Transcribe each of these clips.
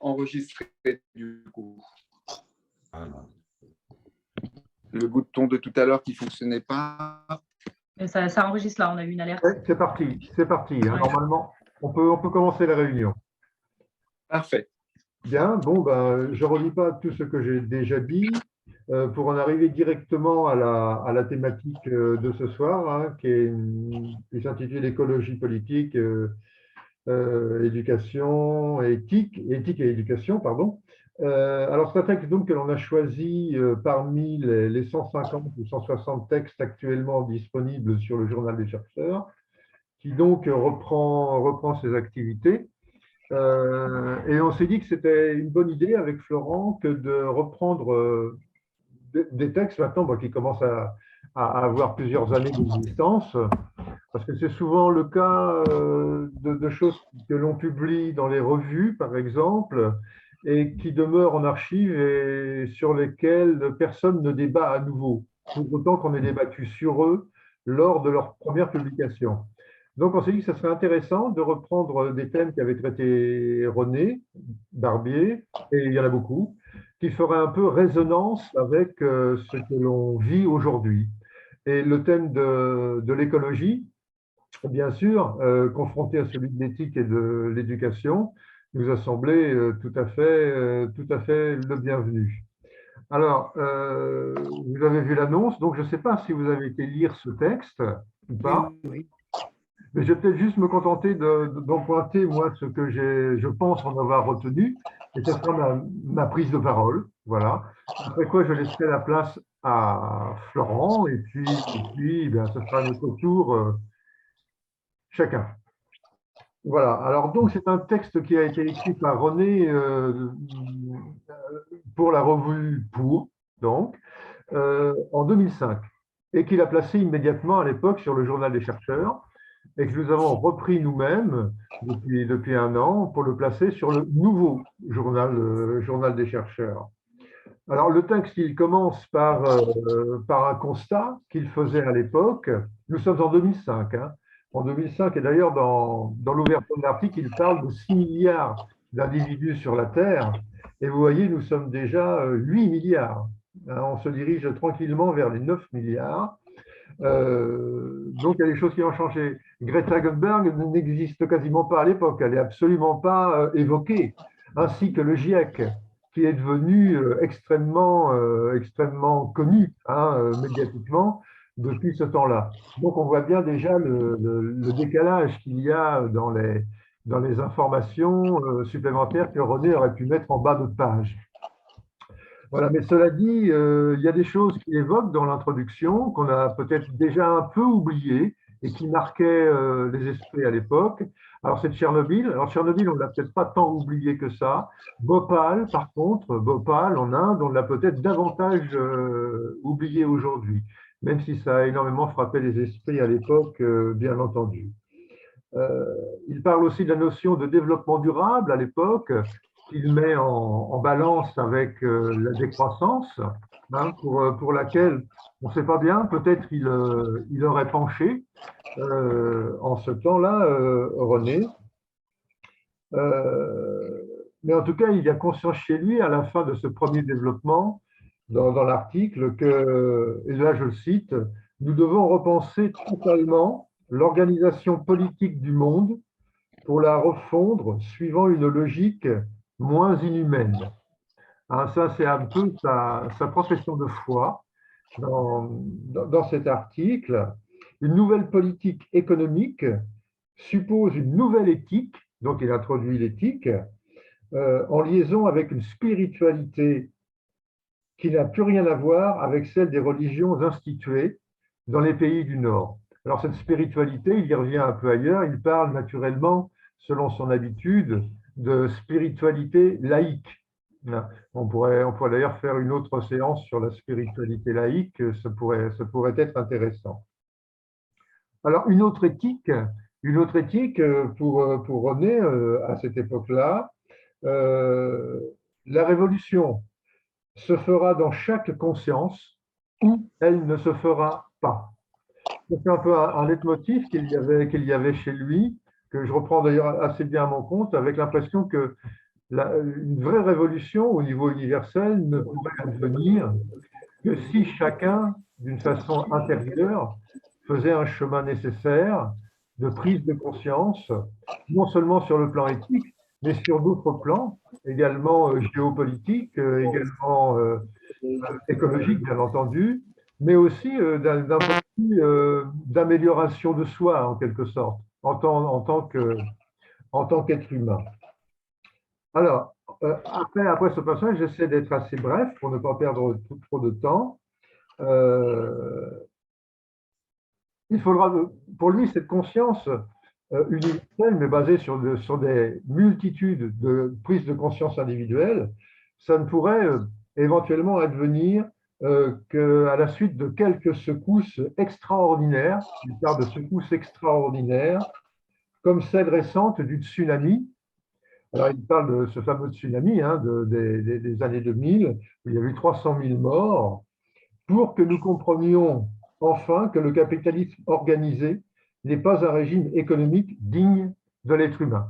enregistrer du coup. Voilà. Le bouton de tout à l'heure qui ne fonctionnait pas. Ça enregistre là, on a eu une alerte. Ouais, c'est parti, c'est parti. Hein. Ouais. Normalement, on peut commencer la réunion. Parfait. Bien, bon, ben, je ne relis pas tout ce que j'ai déjà dit pour en arriver directement à la thématique de ce soir, hein, qui s'intitule Écologie politique, éducation, éthique et éducation, pardon. Alors, c'est un texte donc, que l'on a choisi parmi les 150 ou 160 textes actuellement disponibles sur le Journal des chercheurs, qui donc reprend ses activités. Et on s'est dit que c'était une bonne idée avec Florent que de reprendre des textes maintenant qui commencent à avoir plusieurs années d'existence, parce que c'est souvent le cas de choses que l'on publie dans les revues, par exemple, et qui demeurent en archive et sur lesquelles personne ne débat à nouveau, pour autant qu'on ait débattu sur eux lors de leur première publication. Donc, on s'est dit que ce serait intéressant de reprendre des thèmes qui avaient traité René Barbier, et il y en a beaucoup, qui feraient un peu résonance avec ce que l'on vit aujourd'hui. Et le thème de l'écologie, bien sûr, confronté à celui de l'éthique et de l'éducation, nous a semblé tout à fait le bienvenu. Alors, vous avez vu l'annonce, donc je ne sais pas si vous avez été lire ce texte ou pas. Oui. Mais je vais peut-être juste me contenter d'en pointer, moi, ce que je pense en avoir retenu, et ce sera ma prise de parole. Voilà. Après quoi, je laisserai la place à Florent, et puis ben, ce sera notre tour chacun. Voilà. Alors, donc, c'est un texte qui a été écrit par René pour la revue Pour, donc, en 2005, et qu'il a placé immédiatement à l'époque sur le Journal des chercheurs, et que nous avons repris nous-mêmes depuis un an pour le placer sur le nouveau journal des chercheurs. Alors, le texte, il commence par un constat qu'il faisait à l'époque. Nous sommes en 2005. Hein. En 2005, et d'ailleurs, dans l'ouverture de l'article, il parle de 6 milliards d'individus sur la Terre. Et vous voyez, nous sommes déjà 8 milliards. Hein, on se dirige tranquillement vers les 9 milliards. Donc, il y a des choses qui ont changé. Greta Thunberg n'existe quasiment pas à l'époque, elle n'est absolument pas évoquée, ainsi que le GIEC, qui est devenu extrêmement connu médiatiquement depuis ce temps-là. Donc, on voit bien déjà le décalage qu'il y a dans les informations supplémentaires que René aurait pu mettre en bas de page. Voilà, mais cela dit, il y a des choses qu'il évoque dans l'introduction qu'on a peut-être déjà un peu oubliées et qui marquaient les esprits à l'époque. Alors, c'est Tchernobyl. Alors, Tchernobyl, on ne l'a peut-être pas tant oublié que ça. Bhopal, par contre, Bhopal en Inde, on l'a peut-être davantage oublié aujourd'hui, même si ça a énormément frappé les esprits à l'époque, bien entendu. Il parle aussi de la notion de développement durable à l'époque, qu'il met en balance avec la décroissance, hein, pour laquelle on ne sait pas bien, peut-être il aurait penché en ce temps-là, René. Mais en tout cas, il y a conscience chez lui, à la fin de ce premier développement, dans l'article, que, et là je le cite, nous devons repenser totalement l'organisation politique du monde pour la refondre suivant une logique moins inhumaine. Hein, ça, c'est un peu sa profession de foi dans cet article. Une nouvelle politique économique suppose une nouvelle éthique, donc il introduit l'éthique, en liaison avec une spiritualité qui n'a plus rien à voir avec celle des religions instituées dans les pays du Nord. Alors cette spiritualité, il y revient un peu ailleurs, il parle naturellement, selon son habitude, de spiritualité laïque. On pourrait d'ailleurs faire une autre séance sur la spiritualité laïque, ça pourrait être intéressant. Alors une autre éthique pour René à cette époque-là, la révolution se fera dans chaque conscience ou elle ne se fera pas. C'est un peu un leitmotiv qu'il y avait chez lui, que je reprends d'ailleurs assez bien à mon compte, avec l'impression que une vraie révolution au niveau universel ne pourrait advenir que si chacun, d'une façon intérieure, faisait un chemin nécessaire de prise de conscience, non seulement sur le plan éthique, mais sur d'autres plans, également géopolitiques, également écologiques, bien entendu, mais aussi d'un point de vue d'amélioration de soi, en quelque sorte, en tant qu'être humain. Alors, après ce passage, j'essaie d'être assez bref pour ne pas perdre trop de temps. Il faudra, pour lui, cette conscience universelle, mais basée sur des multitudes de prises de conscience individuelles, ça ne pourrait éventuellement advenir qu'à la suite de quelques secousses extraordinaires, il parle de secousses extraordinaires, comme celle récente du tsunami. Alors, il parle de ce fameux tsunami hein, des années 2000, où il y a eu 300 000 morts, pour que nous comprenions enfin que le capitalisme organisé n'est pas un régime économique digne de l'être humain.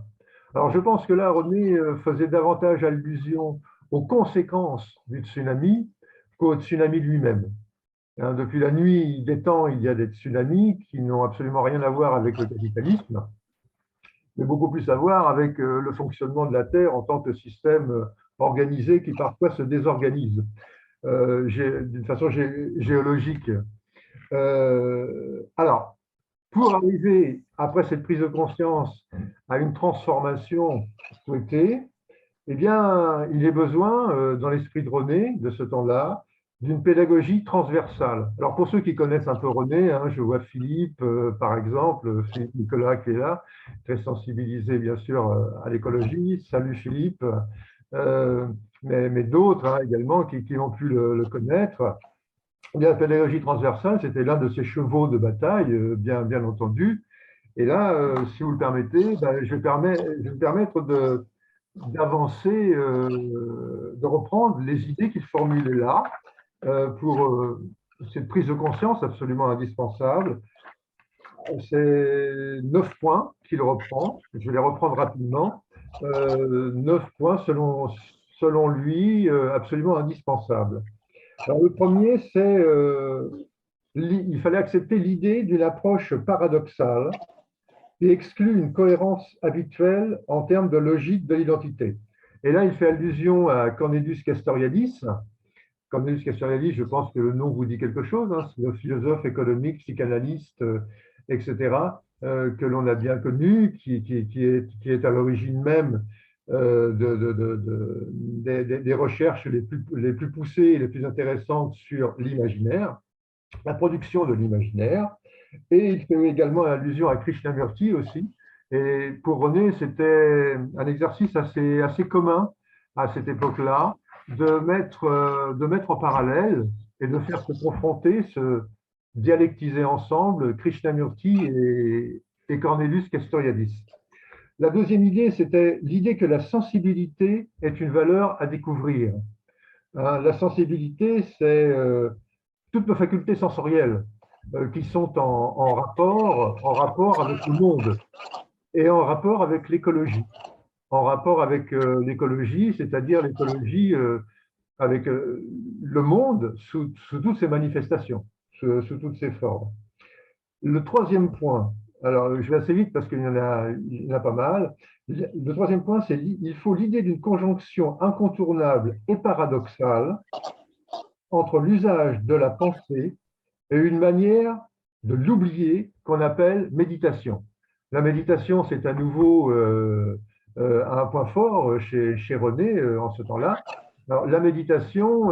Alors, je pense que là, René faisait davantage allusion aux conséquences du tsunami qu'au tsunami lui-même. Hein, depuis la nuit des temps, il y a des tsunamis qui n'ont absolument rien à voir avec le capitalisme, mais beaucoup plus à voir avec le fonctionnement de la Terre en tant que système organisé qui parfois se désorganise d'une façon géologique. Alors, pour arriver, après cette prise de conscience, à une transformation souhaitée, eh bien, il est besoin, dans l'esprit de René, de ce temps-là, d'une pédagogie transversale. Alors, pour ceux qui connaissent un peu René, hein, je vois Philippe, par exemple, Philippe Nicolas qui est là, très sensibilisé, bien sûr, à l'écologie. Salut Philippe. Mais d'autres hein, également qui ont pu le connaître. La pédagogie transversale, c'était l'un de ses chevaux de bataille, bien entendu. Et là, si vous le permettez, ben, je vais me permettre d'avancer, de reprendre les idées qu'il formulait là pour cette prise de conscience absolument indispensable. C'est 9 points qu'il reprend. Je vais les reprendre rapidement. 9 points selon lui absolument indispensables. Alors, le premier, c'est il fallait accepter l'idée d'une approche paradoxale qui exclut une cohérence habituelle en termes de logique de l'identité. Et là, il fait allusion à Cornelius Castoriadis. Cornelius Castoriadis, je pense que le nom vous dit quelque chose, hein, c'est le philosophe économique, psychanalyste, etc., que l'on a bien connu, qui est à l'origine même des recherches les plus poussées et les plus intéressantes sur l'imaginaire, la production de l'imaginaire. Et il fait également allusion à Krishnamurti aussi. Et pour René, c'était un exercice assez commun à cette époque-là de mettre en parallèle et de faire se confronter, se dialectiser ensemble Krishnamurti et Cornelius Castoriadis. La deuxième idée, c'était l'idée que la sensibilité est une valeur à découvrir. Hein, la sensibilité, c'est toutes nos facultés sensorielles qui sont en rapport avec le monde et en rapport avec l'écologie. En rapport avec l'écologie, c'est-à-dire l'écologie avec le monde sous toutes ses manifestations, sous toutes ses formes. Le troisième point, alors je vais assez vite parce qu'il y en a pas mal. Le troisième point, c'est qu'il faut l'idée d'une conjonction incontournable et paradoxale entre l'usage de la pensée et une manière de l'oublier qu'on appelle méditation. La méditation, c'est à nouveau un point fort chez René en ce temps-là. Alors, la méditation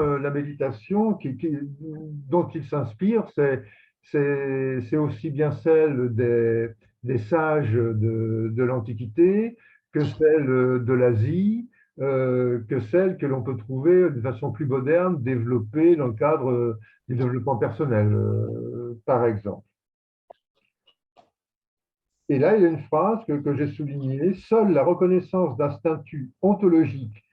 dont il s'inspire, c'est aussi bien celle des sages de l'Antiquité que celle de l'Asie, que celle que l'on peut trouver de façon plus moderne, développée dans le cadre du développement personnel, par exemple. Et là, il y a une phrase que j'ai soulignée, seule la reconnaissance d'un statut ontologique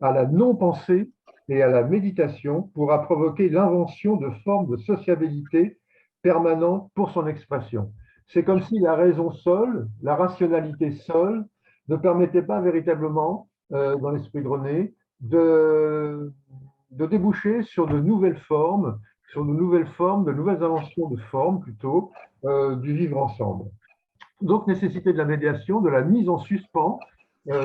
à la non-pensée et à la méditation pourra provoquer l'invention de formes de sociabilité permanentes pour son expression. C'est comme si la raison seule, la rationalité seule, ne permettait pas véritablement dans l'esprit de René, de déboucher sur de nouvelles formes, de nouvelles inventions de formes plutôt, du vivre ensemble. Donc, nécessité de la médiation, de la mise en suspens, de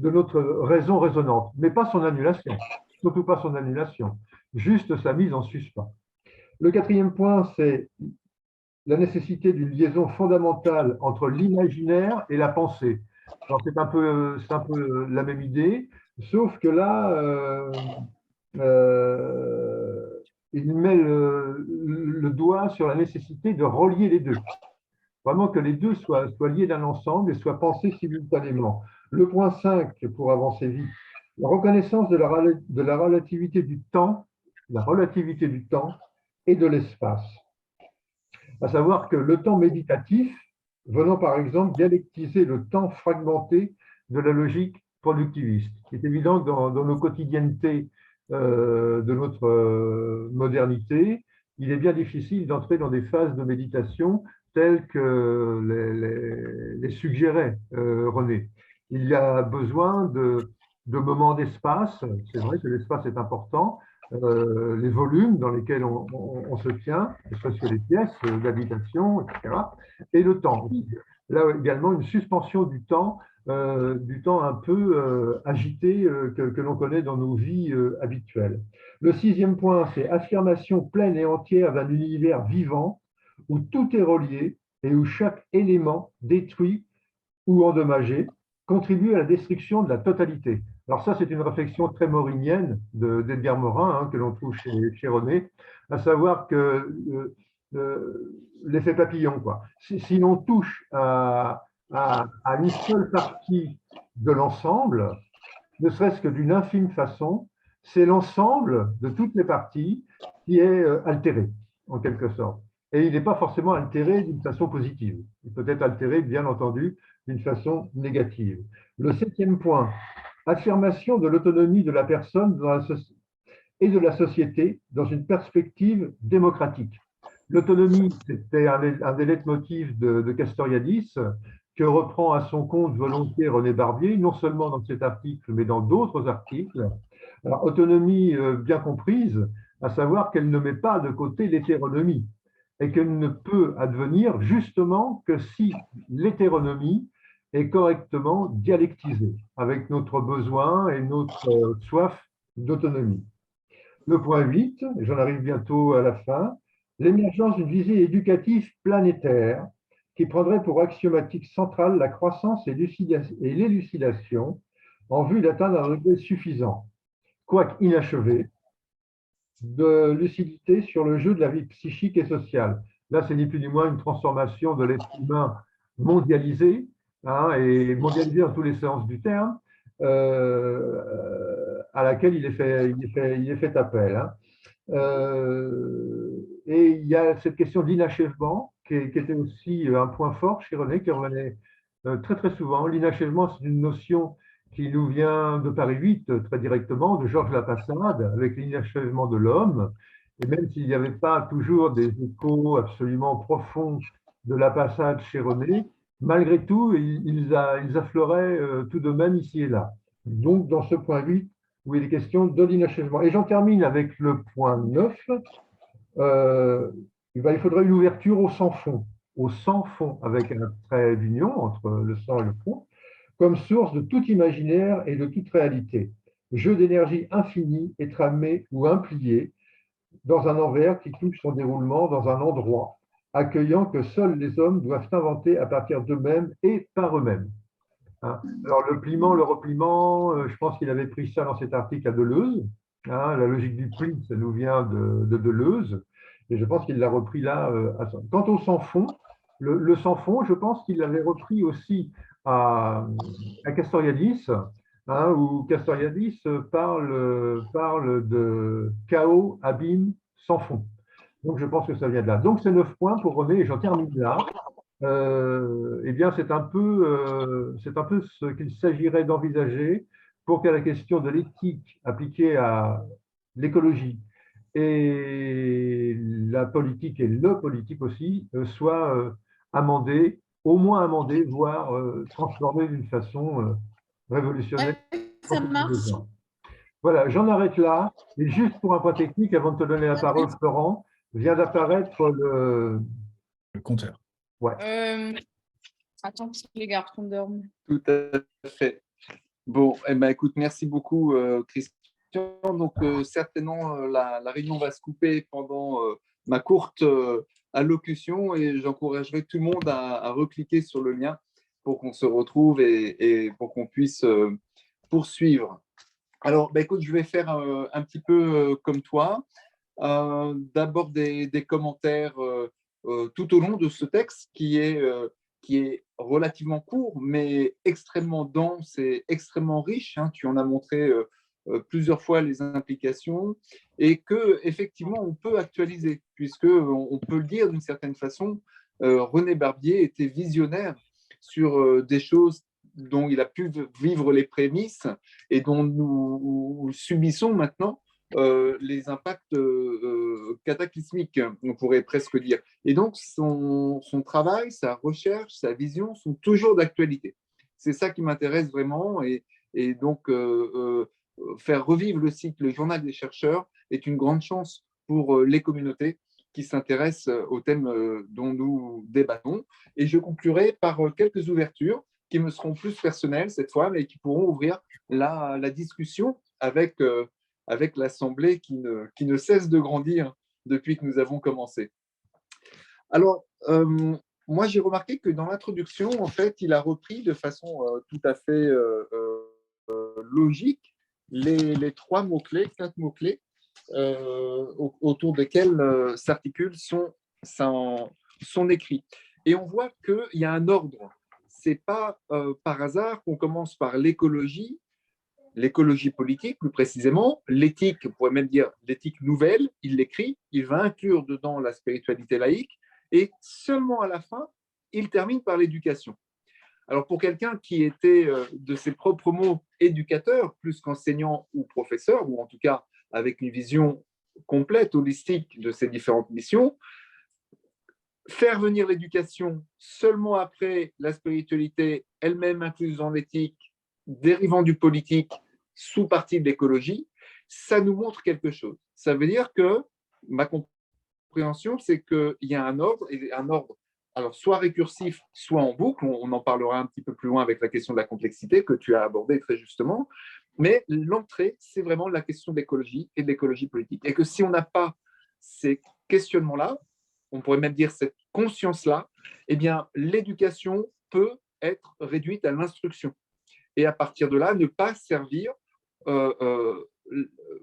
notre raison raisonnante, mais pas son annulation, surtout pas son annulation, juste sa mise en suspens. Le quatrième point, c'est la nécessité d'une liaison fondamentale entre l'imaginaire et la pensée. Alors, c'est un peu la même idée, sauf que là, il met le doigt sur la nécessité de relier les deux. Vraiment que les deux soient liés d'un ensemble et soient pensés simultanément. Le point 5, pour avancer vite, la reconnaissance de la relativité du temps, et de l'espace. À savoir que le temps méditatif, venant par exemple dialectiser le temps fragmenté de la logique productiviste. Il est évident que dans nos quotidiennetés de notre modernité, il est bien difficile d'entrer dans des phases de méditation telles que les suggérait René. Il y a besoin de moments d'espace. C'est vrai que l'espace est important, les volumes dans lesquels on se tient, ne serait-ce que les pièces d'habitation, etc., et le temps. Là également, une suspension du temps un peu agité que l'on connaît dans nos vies habituelles. Le sixième point, c'est affirmation pleine et entière d'un univers vivant où tout est relié et où chaque élément détruit ou endommagé contribue à la destruction de la totalité. Alors ça, c'est une réflexion très maurinienne d'Edgar Morin, que l'on trouve chez René, à savoir que l'effet papillon, quoi. Si l'on touche à une seule partie de l'ensemble, ne serait-ce que d'une infime façon, c'est l'ensemble de toutes les parties qui est altéré, en quelque sorte. Et il n'est pas forcément altéré d'une façon positive. Il peut être altéré, bien entendu, d'une façon négative. Le septième point, affirmation de l'autonomie de la personne et de la société dans une perspective démocratique. L'autonomie, c'était un des leitmotifs de Castoriadis, que reprend à son compte volontiers René Barbier, non seulement dans cet article, mais dans d'autres articles. Alors, autonomie bien comprise, à savoir qu'elle ne met pas de côté l'hétéronomie, et qu'elle ne peut advenir justement que si l'hétéronomie est correctement dialectisée, avec notre besoin et notre soif d'autonomie. Le point 8, j'en arrive bientôt à la fin, l'émergence d'une visée éducative planétaire qui prendrait pour axiomatique centrale la croissance et l'élucidation en vue d'atteindre un degré suffisant, quoique inachevé, de lucidité sur le jeu de la vie psychique et sociale. Là, c'est ni plus ni moins une transformation de l'être humain mondialisé, et mondialisé dans tous les sens du terme, à laquelle il est fait appel. Et il y a cette question d'inachèvement qui était aussi un point fort chez René, qui revenait très très souvent. L'inachèvement, c'est une notion qui nous vient de Paris 8 très directement, de Georges Lapassade, avec l'inachèvement de l'homme. Et même s'il n'y avait pas toujours des échos absolument profonds de Lapassade chez René, malgré tout, ils affleuraient tout de même ici et là. Donc, dans ce point 8, où il est question de l'inachèvement. Et j'en termine avec le point 9. Il faudrait une ouverture au sans-fond, avec un trait d'union entre le sans et le fond, comme source de tout imaginaire et de toute réalité. Jeu d'énergie infinie et tramé ou implié dans un envers qui touche son déroulement dans un endroit, accueillant que seuls les hommes doivent inventer à partir d'eux-mêmes et par eux-mêmes. Alors, le pliement, le repliement, je pense qu'il avait pris ça dans cet article à Deleuze. La logique du pli, ça nous vient de Deleuze. Et je pense qu'il l'a repris là. Quant au sans-fond, le sans-fond, je pense qu'il l'avait repris aussi à Castoriadis, où Castoriadis parle de chaos, abîme, sans fond. Donc, je pense que ça vient de là. Donc, c'est 9 points pour René, et j'en termine là. Eh bien, c'est un peu ce qu'il s'agirait d'envisager pour que la question de l'éthique appliquée à l'écologie et la politique et le politique aussi soit amendée au moins amendé, voire transformé d'une façon révolutionnaire. Ça marche. Voilà, j'en arrête là. Et juste pour un point technique, avant de te donner la parole, Florent, vient d'apparaître le… Le compteur. Ouais. Attends, parce que les garçons dorment. Tout à fait. Bon, eh ben, écoute, merci beaucoup, Christian. Donc, certainement, la réunion va se couper pendant ma courte allocution et j'encouragerai tout le monde à recliquer sur le lien pour qu'on se retrouve et pour qu'on puisse poursuivre. Alors, ben, écoute, je vais faire un petit peu comme toi. D'abord des commentaires tout au long de ce texte qui est relativement court, mais extrêmement dense et extrêmement riche. Hein. Tu en as montré plusieurs fois les implications et que effectivement on peut actualiser, puisque on peut le dire d'une certaine façon. René Barbier était visionnaire sur des choses dont il a pu vivre les prémices et dont nous subissons maintenant les impacts cataclysmiques, on pourrait presque dire. Et donc, son travail, sa recherche, sa vision sont toujours d'actualité. C'est ça qui m'intéresse vraiment. Et donc, faire revivre le cycle Le Journal des chercheurs est une grande chance pour les communautés qui s'intéressent aux thèmes dont nous débattons. Et je conclurai par quelques ouvertures qui me seront plus personnelles cette fois, mais qui pourront ouvrir la discussion avec l'Assemblée qui ne cesse de grandir depuis que nous avons commencé. Alors, moi, j'ai remarqué que dans l'introduction, en fait, il a repris de façon tout à fait logique les trois mots-clés, quatre mots-clés, autour desquels s'articule son écrit. Et on voit qu'il y a un ordre. Ce n'est pas par hasard qu'on commence par l'écologie politique, plus précisément, l'éthique, on pourrait même dire l'éthique nouvelle, il l'écrit, il va inclure dedans la spiritualité laïque, et seulement à la fin, il termine par l'éducation. Alors pour quelqu'un qui était, de ses propres mots, éducateur, plus qu'enseignant ou professeur, ou en tout cas avec une vision complète, holistique de ces différentes missions, faire venir l'éducation seulement après la spiritualité, elle-même incluse dans l'éthique, dérivant du politique, sous-partie de l'écologie, ça nous montre quelque chose. Ça veut dire que ma compréhension, c'est qu'il y a un ordre, et un ordre alors soit récursif, soit en boucle. On en parlera un petit peu plus loin avec la question de la complexité que tu as abordée très justement. Mais l'entrée, c'est vraiment la question de l'écologie et de l'écologie politique. Et que si on n'a pas ces questionnements-là, on pourrait même dire cette conscience-là, eh bien, l'éducation peut être réduite à l'instruction. Et à partir de là, ne pas servir,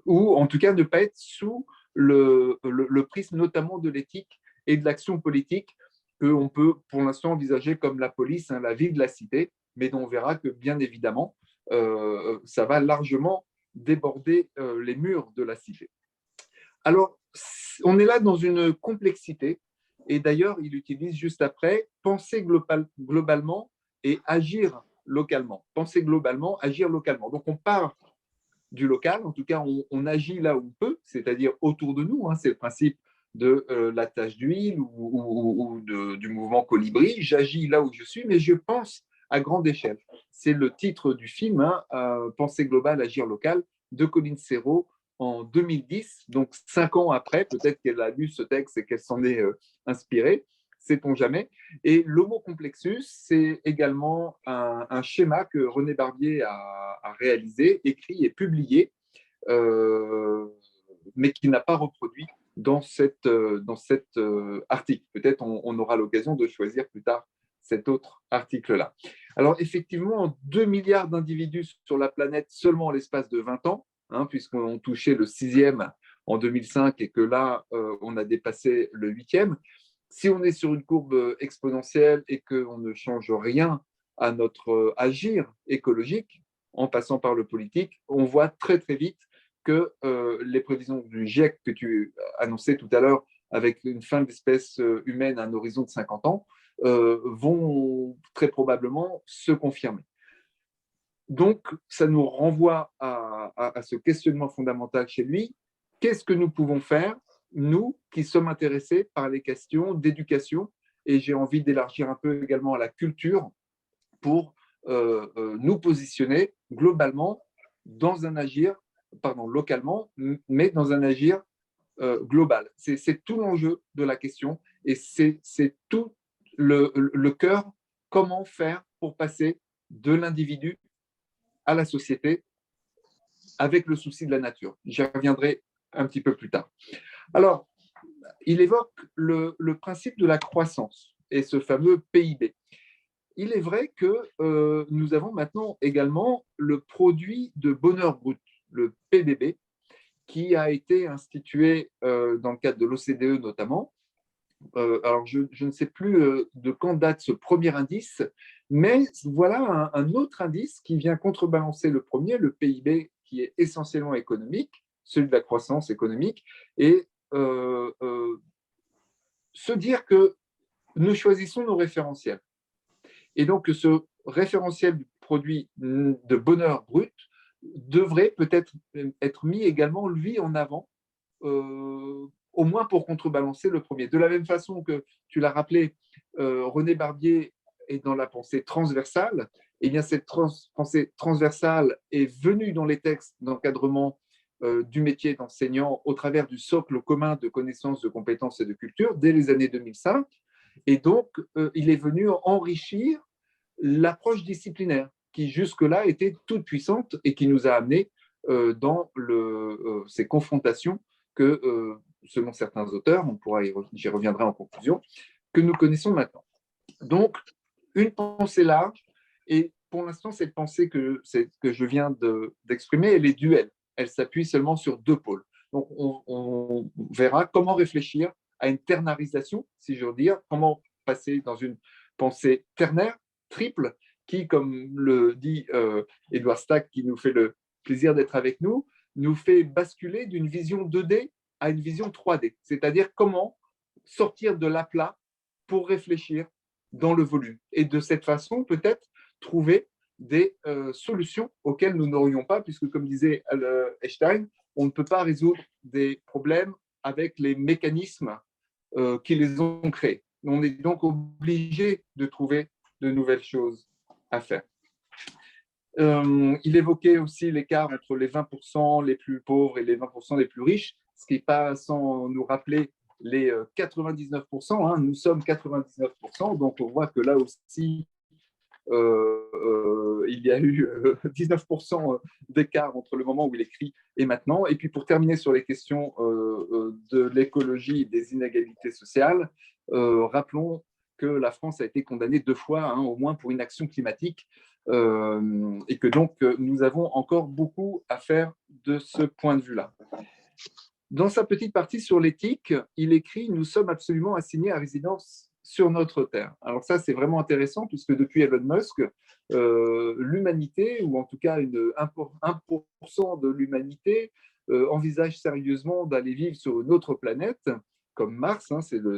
ou en tout cas ne pas être sous le prisme notamment de l'éthique et de l'action politique qu'on peut pour l'instant envisager comme la police, hein, la vie de la cité, mais dont on verra que bien évidemment, ça va largement déborder les murs de la cité. Alors, on est là dans une complexité, et d'ailleurs, il utilise juste après penser globalement et agir localement. Penser globalement, agir localement. Donc, on part du local, en tout cas, on agit là où on peut, c'est-à-dire autour de nous. Hein, c'est le principe de la tâche d'huile ou du mouvement colibri. J'agis là où je suis, mais je pense à grande échelle. C'est le titre du film, hein, Penser global, agir local, de Colline Serrault en 2010, donc 5 ans après. Peut-être qu'elle a lu ce texte et qu'elle s'en est inspirée, sait-on jamais. Et l'homo complexus, c'est également un schéma que René Barbier a réalisé, écrit et publié, mais qu'il n'a pas reproduit dans cet article. Peut-être on aura l'occasion de choisir plus tard cet autre article-là. Alors effectivement, 2 milliards d'individus sur la planète seulement en l'espace de 20 ans, hein, puisqu'on touchait le 6e en 2005 et que là, on a dépassé le 8e. Si on est sur une courbe exponentielle et qu'on ne change rien à notre agir écologique, en passant par le politique, on voit très très vite que les prévisions du GIEC que tu annonçais tout à l'heure, avec une fin de l'espèce humaine à un horizon de 50 ans, vont très probablement se confirmer. Donc, ça nous renvoie à ce questionnement fondamental chez lui. Qu'est-ce que nous pouvons faire, nous qui sommes intéressés par les questions d'éducation et j'ai envie d'élargir un peu également à la culture pour nous positionner globalement dans un agir, localement, mais dans un agir global. C'est tout l'enjeu de la question et c'est tout le cœur. Comment faire pour passer de l'individu à la société avec le souci de la nature? J'y reviendrai un petit peu plus tard. Alors, il évoque le principe de la croissance et ce fameux PIB. Il est vrai que nous avons maintenant également le produit de bonheur brut, le PBB, qui a été institué dans le cadre de l'OCDE notamment. Alors, je ne sais plus de quand date ce premier indice, mais voilà un autre indice qui vient contrebalancer le premier, le PIB, qui est essentiellement économique, celui de la croissance économique, et se dire que nous choisissons nos référentiels. Et donc, ce référentiel du produit de bonheur brut devrait peut-être être mis également, lui, en avant, au moins pour contrebalancer le premier. De la même façon que tu l'as rappelé, René Barbier est dans la pensée transversale, et bien cette pensée transversale est venue dans les textes d'encadrement du métier d'enseignant au travers du socle commun de connaissances, de compétences et de culture dès les années 2005. Et donc, il est venu enrichir l'approche disciplinaire qui jusque-là était toute puissante et qui nous a amenés dans ces confrontations que, selon certains auteurs, j'y reviendrai en conclusion, que nous connaissons maintenant. Donc, une pensée large, et pour l'instant, cette pensée que je viens d'exprimer, elle est duelle. Elle s'appuie seulement sur deux pôles. Donc, on verra comment réfléchir à une ternarisation, si j'ose dire, comment passer dans une pensée ternaire, triple, qui, comme le dit Édouard Stack, qui nous fait le plaisir d'être avec nous fait basculer d'une vision 2D à une vision 3D. C'est-à-dire comment sortir de l'aplat pour réfléchir dans le volume. Et de cette façon, peut-être trouver des solutions auxquelles nous n'aurions pas, puisque, comme disait Einstein, on ne peut pas résoudre des problèmes avec les mécanismes qui les ont créés. On est donc obligé de trouver de nouvelles choses à faire. Il évoquait aussi l'écart entre les 20% les plus pauvres et les 20% les plus riches, ce qui n'est pas sans nous rappeler les 99%. Nous sommes 99%, donc on voit que là aussi, il y a eu 19% d'écart entre le moment où il écrit et maintenant. Et puis pour terminer sur les questions de l'écologie et des inégalités sociales, rappelons que la France a été condamnée 2 fois, au moins pour inaction climatique, et que donc nous avons encore beaucoup à faire de ce point de vue-là. Dans sa petite partie sur l'éthique, il écrit « Nous sommes absolument assignés à résidence sur notre Terre ». Alors ça, c'est vraiment intéressant, puisque depuis Elon Musk, l'humanité, ou en tout cas 1% de l'humanité, envisage sérieusement d'aller vivre sur une autre planète, comme Mars,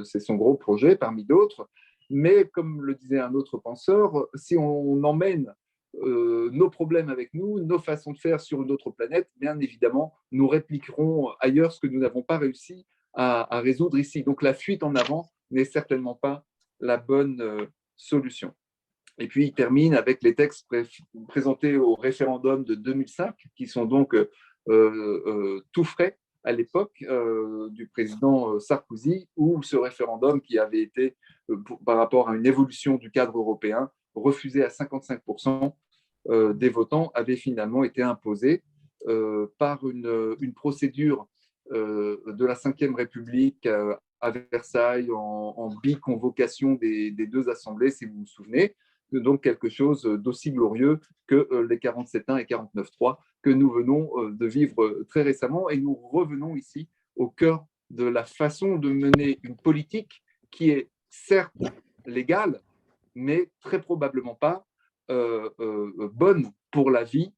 c'est son gros projet parmi d'autres. Mais comme le disait un autre penseur, si on emmène nos problèmes avec nous, nos façons de faire sur une autre planète, bien évidemment, nous répliquerons ailleurs ce que nous n'avons pas réussi à résoudre ici. Donc la fuite en avant n'est certainement pas la bonne solution. Et puis il termine avec les textes présentés au référendum de 2005, qui sont donc tout frais à l'époque du président Sarkozy, où ce référendum qui avait été, par rapport à une évolution du cadre européen, refusé à 55% des votants, avait finalement été imposé par une procédure de la Ve République à Versailles en biconvocation des deux assemblées, si vous vous souvenez. Donc quelque chose d'aussi glorieux que les 47.1 et 49.3 que nous venons de vivre très récemment. Et nous revenons ici au cœur de la façon de mener une politique qui est certes légale, mais très probablement pas bonne pour la vie